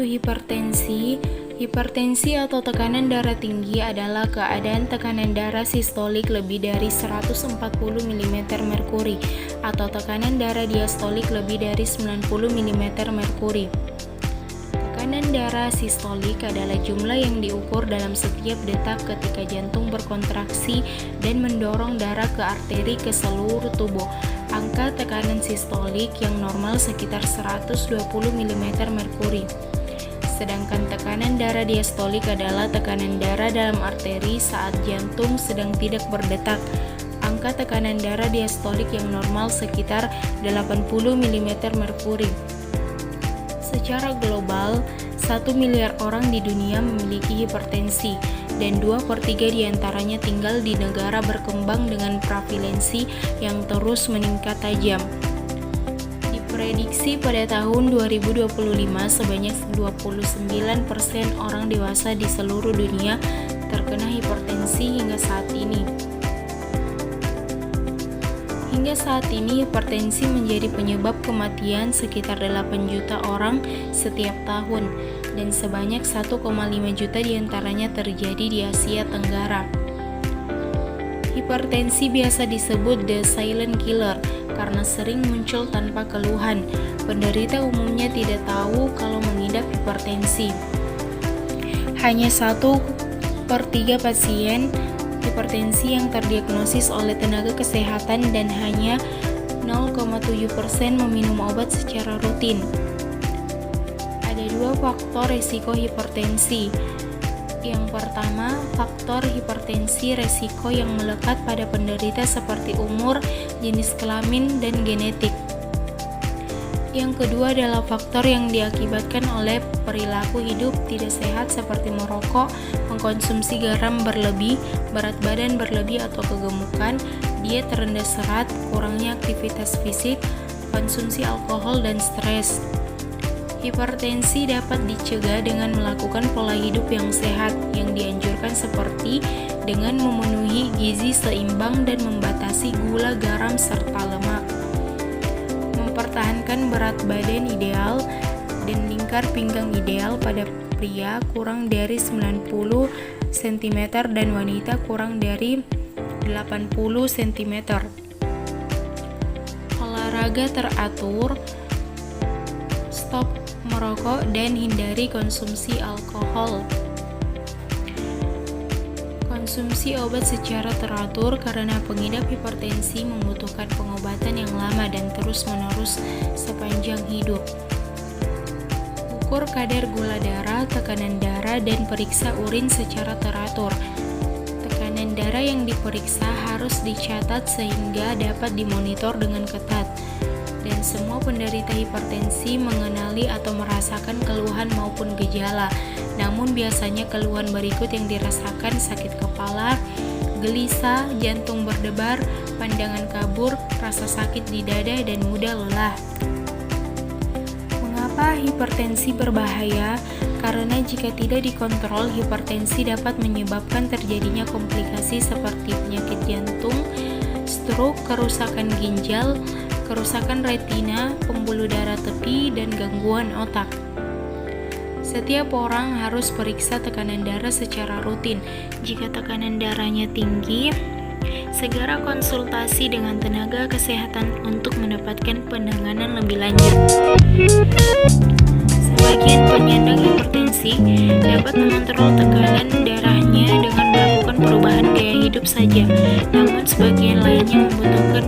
itu hipertensi? Hipertensi atau tekanan darah tinggi adalah keadaan tekanan darah sistolik lebih dari 140 mm merkuri atau tekanan darah diastolik lebih dari 90 mm merkuri. Tekanan darah sistolik adalah jumlah yang diukur dalam setiap detak ketika jantung berkontraksi dan mendorong darah ke arteri ke seluruh tubuh. Angka tekanan sistolik yang normal sekitar 120 mm merkuri. Sedangkan tekanan darah diastolik adalah tekanan darah dalam arteri saat jantung sedang tidak berdetak. Angka tekanan darah diastolik yang normal sekitar 80 mm merkuri. Secara global, 1 miliar orang di dunia memiliki hipertensi dan 2/3 diantaranya tinggal di negara berkembang dengan prevalensi yang terus meningkat tajam. Diprediksi pada tahun 2025 sebanyak 29% orang dewasa di seluruh dunia terkena hipertensi hingga saat ini. Hingga saat ini hipertensi menjadi penyebab kematian sekitar 8 juta orang setiap tahun dan sebanyak 1,5 juta diantaranya terjadi di Asia Tenggara. Hipertensi biasa disebut the silent killer karena sering muncul tanpa keluhan. Penderita umumnya tidak tahu kalau mengidap hipertensi. Hanya 1/3 pasien hipertensi yang terdiagnosis oleh tenaga kesehatan dan hanya 0,7% meminum obat secara rutin. Ada 2 faktor risiko hipertensi. Yang pertama, faktor hipertensi resiko yang melekat pada penderita seperti umur, jenis kelamin, dan genetik. Yang kedua adalah faktor yang diakibatkan oleh perilaku hidup tidak sehat seperti merokok, mengkonsumsi garam berlebih, berat badan berlebih atau kegemukan, diet rendah serat, kurangnya aktivitas fisik, konsumsi alkohol, dan stres. Hipertensi dapat dicegah dengan melakukan pola hidup yang sehat yang dianjurkan seperti dengan memenuhi gizi seimbang dan membatasi gula, garam, serta lemak. Mempertahankan berat badan ideal dan lingkar pinggang ideal pada pria kurang dari 90 cm dan wanita kurang dari 80 cm. Olahraga teratur, stop merokok dan hindari konsumsi alkohol. Konsumsi obat secara teratur karena pengidap hipertensi membutuhkan pengobatan yang lama dan terus-menerus sepanjang hidup. Ukur kadar gula darah, tekanan darah, dan periksa urin secara teratur. Tekanan darah yang diperiksa harus dicatat sehingga dapat dimonitor dengan ketat. Dan semua penderita hipertensi mengenali atau merasakan keluhan maupun gejala. Namun biasanya keluhan berikut yang dirasakan: sakit kepala, gelisah, jantung berdebar, pandangan kabur, rasa sakit di dada, dan mudah lelah. Mengapa hipertensi berbahaya? Karena jika tidak dikontrol, hipertensi dapat menyebabkan terjadinya komplikasi seperti penyakit jantung, stroke, kerusakan ginjal, kerusakan retina, pembuluh darah tepi, dan gangguan otak. Setiap orang harus periksa tekanan darah secara rutin. Jika tekanan darahnya tinggi, segera konsultasi dengan tenaga kesehatan untuk mendapatkan penanganan lebih lanjut. Sebagian penyandang hipertensi dapat mengontrol tekanan darahnya dengan melakukan perubahan gaya hidup saja, namun sebagian lainnya membutuhkan